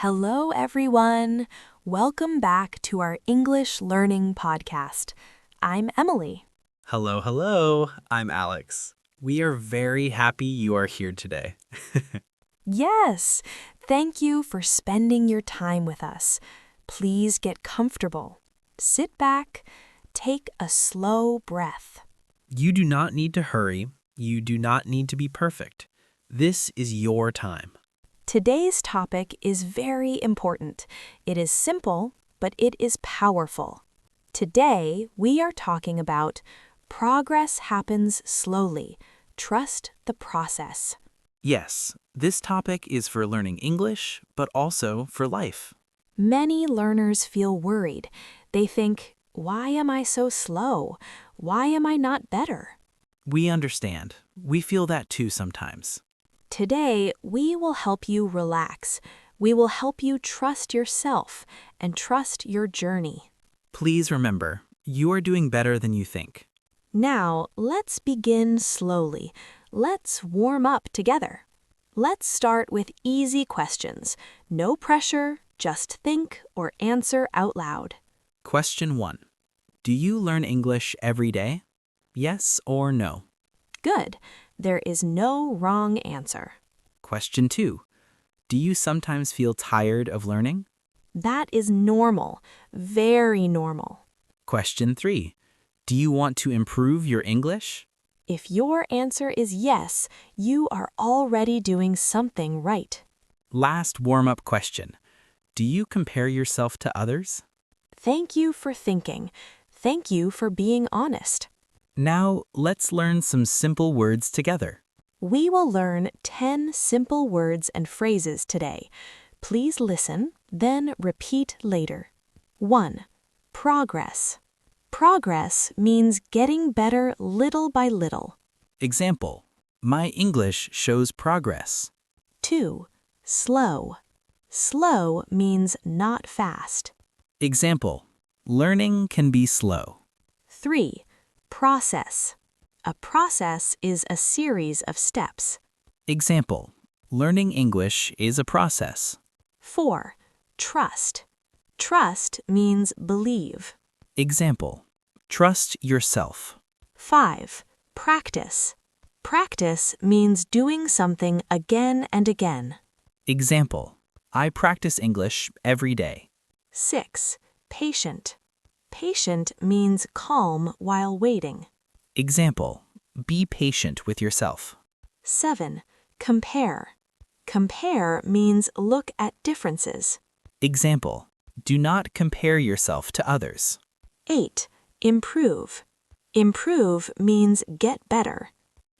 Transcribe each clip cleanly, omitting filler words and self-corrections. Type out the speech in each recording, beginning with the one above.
Hello, everyone. Welcome back to our English Learning Podcast. I'm Emily. Hello, hello. I'm Alex. We are very happy you are here today. Yes, thank you for spending your time with us. Please get comfortable. Sit back. Take a slow breath. You do not need to hurry. You do not need to be perfect. This is your time. Today's topic is very important. It is simple, but it is powerful. Today, we are talking about progress happens slowly. Trust the process. Yes, this topic is for learning English, but also for life. Many learners feel worried. They think, why am I so slow? Why am I not better? We understand. We feel that too sometimes. Today, we will help you relax. We will help you trust yourself and trust your journey. Please remember, you are doing better than you think. Now, let's begin slowly. Let's warm up together. Let's start with easy questions. No pressure, just think or answer out loud. Question 1. Do you learn English every day? Yes or no? Good. There is no wrong answer. Question 2. Do you sometimes feel tired of learning? That is normal, very normal. Question 3. Do you want to improve your English? If your answer is yes, you are already doing something right. Last warm-up question. Do you compare yourself to others? Thank you for thinking. Thank you for being honest. Now, let's learn some simple words together. We will learn 10 simple words and phrases today. Please listen, then repeat later. 1. Progress. Progress means getting better little by little. Example. My English shows progress. 2. Slow. Slow means not fast. Example. Learning can be slow. 3. Process. A process is a series of steps. Example. Learning English is a process. 4. Trust. Trust means believe. Example. Trust yourself. 5. Practice. Practice means doing something again and again. Example. I practice English every day. 6. Patient. Patient means calm while waiting. Example. Be patient with yourself. 7. Compare. Compare means look at differences. Example. Do not compare yourself to others. 8. Improve. Improve means get better.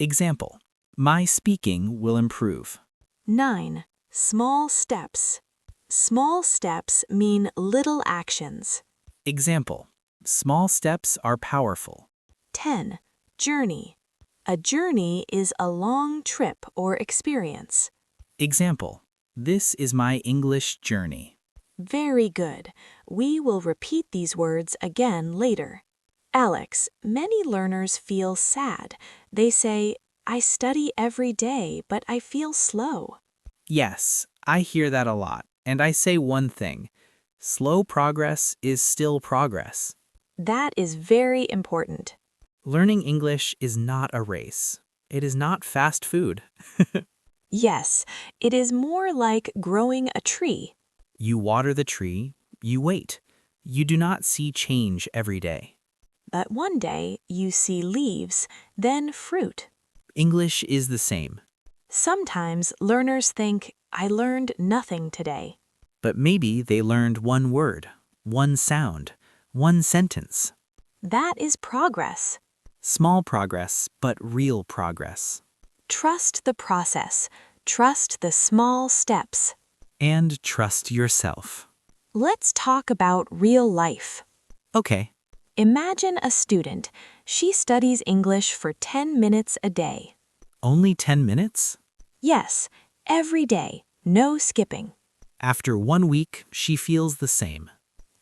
Example. My speaking will improve. 9. Small steps. Small steps mean little actions. Example. Small steps are powerful. 10. Journey. A journey is a long trip or experience. Example. This is my English journey. Very good. We will repeat these words again later. Alex, many learners feel sad. They say, I study every day, but I feel slow. Yes, I hear that a lot, and I say one thing. Slow progress is still progress. That is very important. Learning English is not a race. It is not fast food. Yes, it is more like growing a tree. You water the tree, you wait. You do not see change every day. But one day you see leaves, then fruit. English is the same. Sometimes learners think, I learned nothing today. But maybe they learned one word, one sound, one sentence. That is progress. Small progress, but real progress. Trust the process. Trust the small steps. And trust yourself. Let's talk about real life. Okay. Imagine a student. She studies English for 10 minutes a day. Only 10 minutes? Yes, every day, no skipping. After 1 week, she feels the same.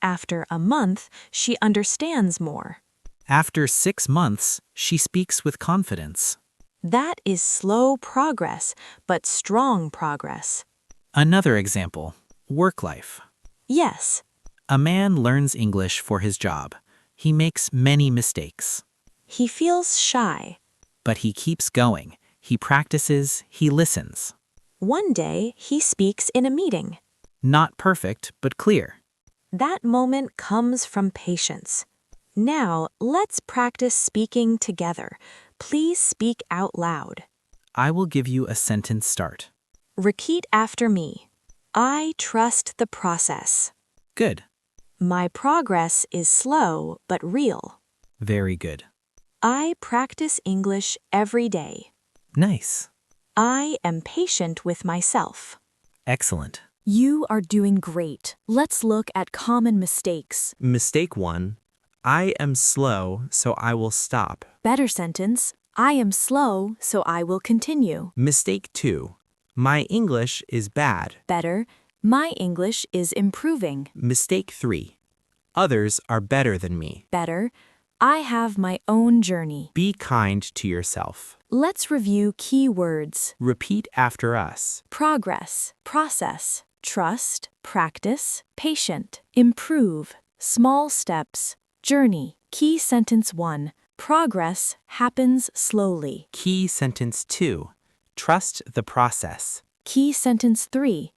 After a month, she understands more. After 6 months, she speaks with confidence. That is slow progress, but strong progress. Another example. Work life. Yes. A man learns English for his job. He makes many mistakes. He feels shy. But he keeps going. He practices, he listens. One day, he speaks in a meeting. Not perfect, but clear. That moment comes from patience. Now, let's practice speaking together. Please speak out loud. I will give you a sentence start. Repeat after me. I trust the process. Good. My progress is slow but real. Very good. I practice English every day. Nice. I am patient with myself. Excellent. You are doing great. Let's look at common mistakes. Mistake 1. I am slow, so I will stop. Better sentence. I am slow, so I will continue. Mistake 2. My English is bad. Better. My English is improving. Mistake 3. Others are better than me. Better. I have my own journey. Be kind to yourself. Let's review key words. Repeat after us. Progress, process, trust, practice, patient, improve, small steps, journey. Key sentence 1. Progress happens slowly. Key sentence 2. Trust the process. Key sentence 3.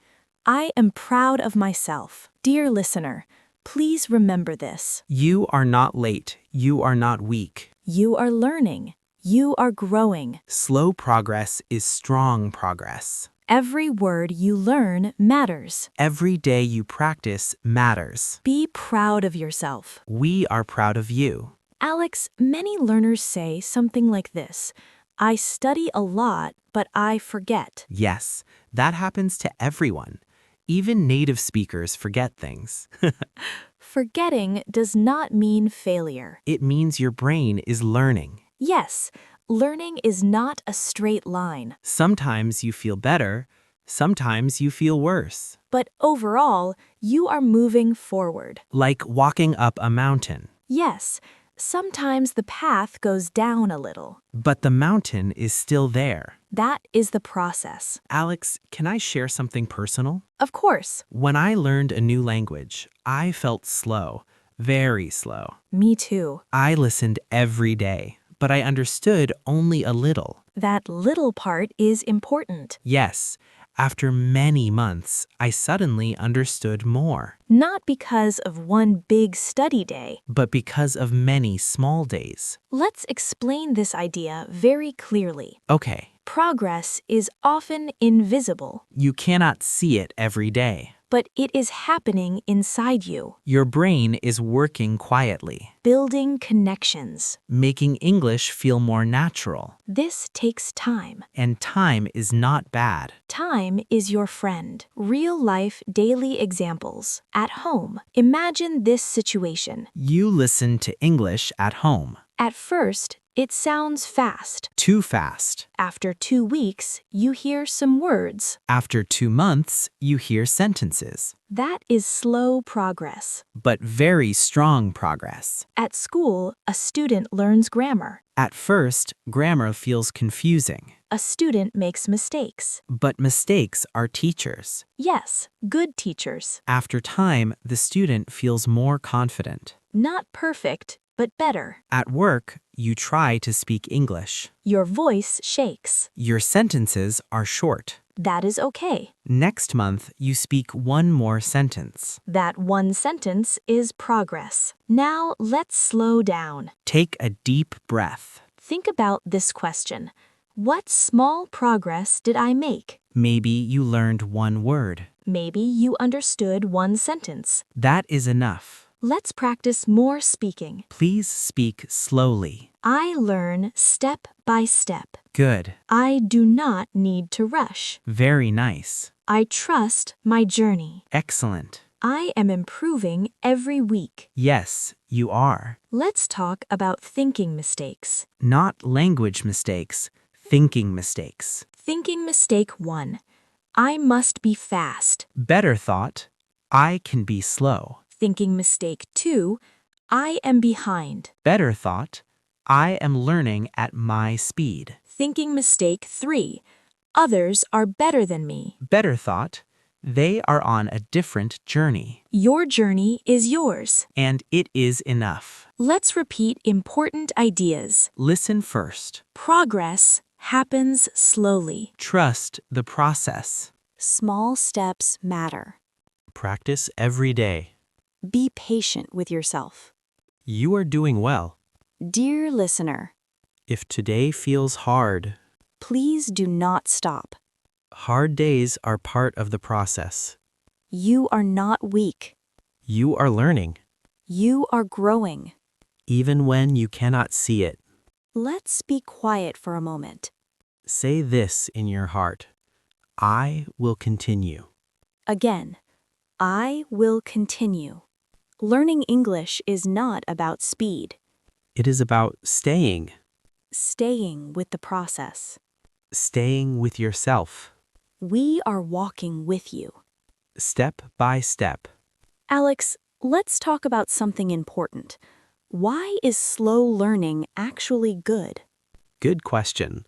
I am proud of myself. Dear listener, please remember this. You are not late. You are not weak. You are learning. You are growing. Slow progress is strong progress. Every word you learn matters. Every day you practice matters. Be proud of yourself. We are proud of you. Alex, many learners say something like this. I study a lot, but I forget. Yes, that happens to everyone. Even native speakers forget things. Forgetting does not mean failure. It means your brain is learning. Yes, learning is not a straight line. Sometimes you feel better, sometimes you feel worse. But overall, you are moving forward. Like walking up a mountain. Yes, sometimes the path goes down a little. But the mountain is still there. That is the process. Alex, can I share something personal? Of course. When I learned a new language, I felt slow, very slow. Me too. I listened every day, but I understood only a little. That little part is important. Yes, after many months, I suddenly understood more. Not because of one big study day. But because of many small days. Let's explain this idea very clearly. Okay, Progress is often invisible, you cannot see it every day. but it is happening inside you, Your brain is working quietly, building connections. making English feel more natural. This takes time. And time is not bad. Time is your friend. Real life daily examples. At home, imagine this situation. You listen to English at home. At first, it sounds fast. Too fast. After 2 weeks, you hear some words. After 2 months, you hear sentences. That is slow progress. But very strong progress. At school, a student learns grammar. At first, grammar feels confusing. A student makes mistakes. But mistakes are teachers. Yes, good teachers. After time, the student feels more confident. Not perfect, but better. At work, you try to speak English. Your voice shakes. Your sentences are short. That is okay. Next month, you speak one more sentence. That one sentence is progress. Now let's slow down. Take a deep breath. Think about this question. What small progress did I make? Maybe you learned one word. Maybe you understood one sentence. That is enough. Let's practice more speaking. Please speak slowly. I learn step by step. Good. I do not need to rush. Very nice. I trust my journey. Excellent. I am improving every week. Yes, you are. Let's talk about thinking mistakes. Not language mistakes, thinking mistakes. Thinking mistake 1. I must be fast. Better thought, I can be slow. Thinking mistake 2. I am behind. Better thought, I am learning at my speed. Thinking mistake 3. Others are better than me. Better thought, They are on a different journey, Your journey is yours. and it is enough. Let's repeat important ideas. Listen first. Progress happens slowly. Trust the process. Small steps matter. Practice every day. Be patient with yourself. You are doing well. Dear listener, If today feels hard, please do not stop. hard days are part of the process. You are not weak. You are learning, You are growing. even when you cannot see it. Let's be quiet for a moment. Say this in your heart: I will continue. Again, I will continue. Learning English is not about speed. It is about staying Staying with the process. with yourself, We are walking with you. step by step. Alex, let's talk about something important. Why is slow learning actually good? Good question.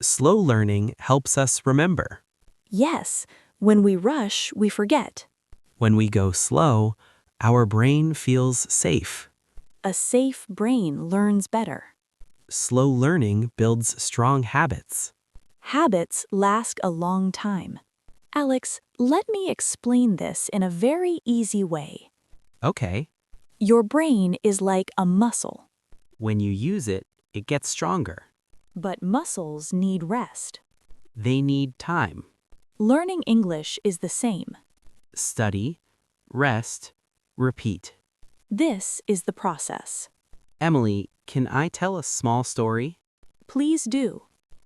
Slow learning helps us remember. Yes, when we rush, we forget. When we go slow, our brain feels safe. A safe brain learns better. Slow learning builds strong habits. Habits last a long time. Alex, let me explain this in a very easy way. Okay. Your brain is like a muscle, When you use it, it gets stronger. but muscles need rest. They need time. Learning English is the same. Study, rest, repeat. This is the process. Emily, can I tell a small story? Please do.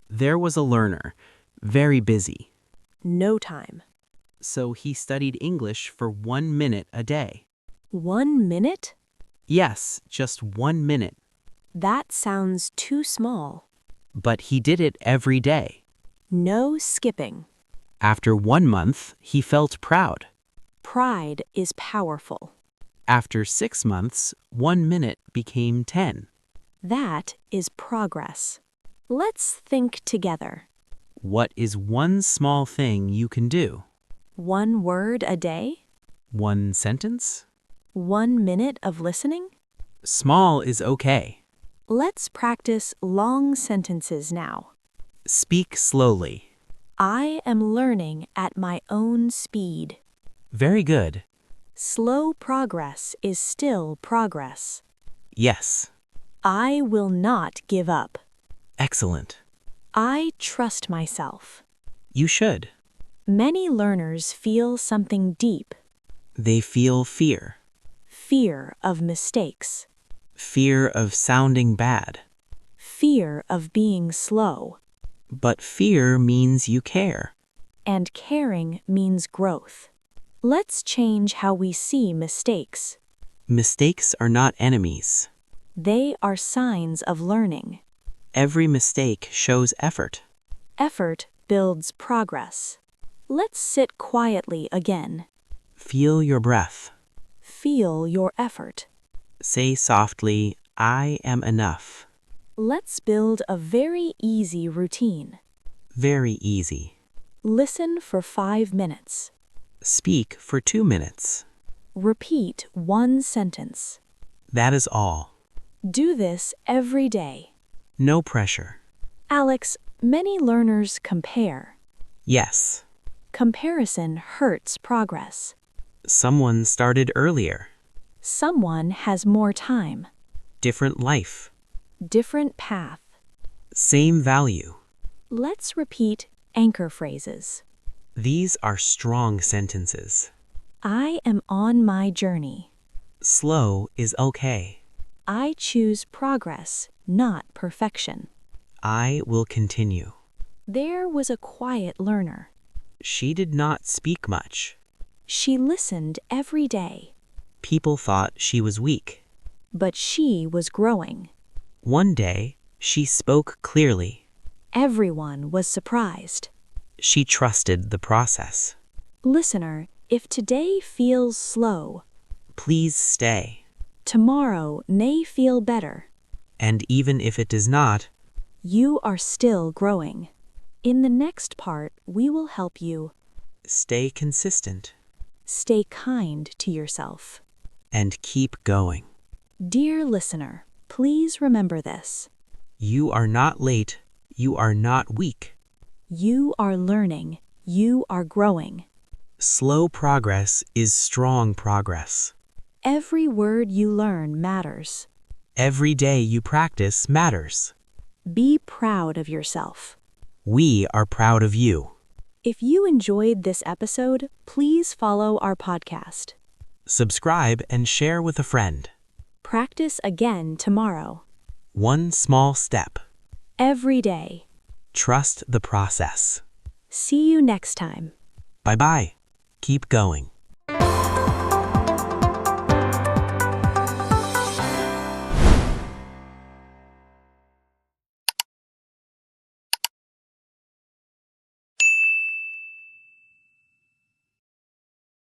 There was a learner, very busy. No time. So he studied English for 1 minute a day. 1 minute? Yes, just 1 minute. That sounds too small. But he did it every day. No skipping. After 1 month, he felt proud. Pride is powerful. After 6 months, 1 minute became 10. That is progress. Let's think together. What is one small thing you can do? 1 word a day? 1 sentence? 1 minute of listening? Small is okay. Let's practice long sentences now. Speak slowly. I am learning at my own speed. Very good. Slow progress is still progress. Yes. I will not give up. Excellent. I trust myself. You should. Many learners feel something deep. They feel fear. Fear of mistakes. Fear of sounding bad. Fear of being slow. But fear means you care. And caring means growth. Let's change how we see mistakes. Mistakes are not enemies. They are signs of learning. Every mistake shows effort. Effort builds progress. Let's sit quietly again. Feel your breath. Feel your effort. Say softly, I am enough. Let's build a very easy routine. Very easy. Listen for 5 minutes. Speak for 2 minutes. Repeat 1 sentence. That is all. Do this every day. No pressure. Alex, many learners compare. Yes. Comparison hurts progress. Someone started earlier. Someone has more time. Different life. Different path. Same value. Let's repeat anchor phrases. These are strong sentences. I am on my journey. Slow is okay. I choose progress, not perfection. I will continue. There was a quiet learner. She did not speak much. She listened every day, People thought she was weak. but she was growing. One day, she spoke clearly. Everyone was surprised. She trusted the process. Listener, if today feels slow, Please stay. tomorrow may feel better. And even if it does not, You are still growing. In the next part, we will help you Stay consistent. Stay kind to yourself. And keep going. Dear listener, please remember this. You are not late. You are not weak. You are learning. You are growing. Slow progress is strong progress. Every word you learn matters. Every day you practice matters. Be proud of yourself. We are proud of you. If you enjoyed this episode, please follow our podcast. Subscribe and share with a friend. Practice again tomorrow. One small step. Every day. Trust the process. See you next time. Bye-bye. Keep going.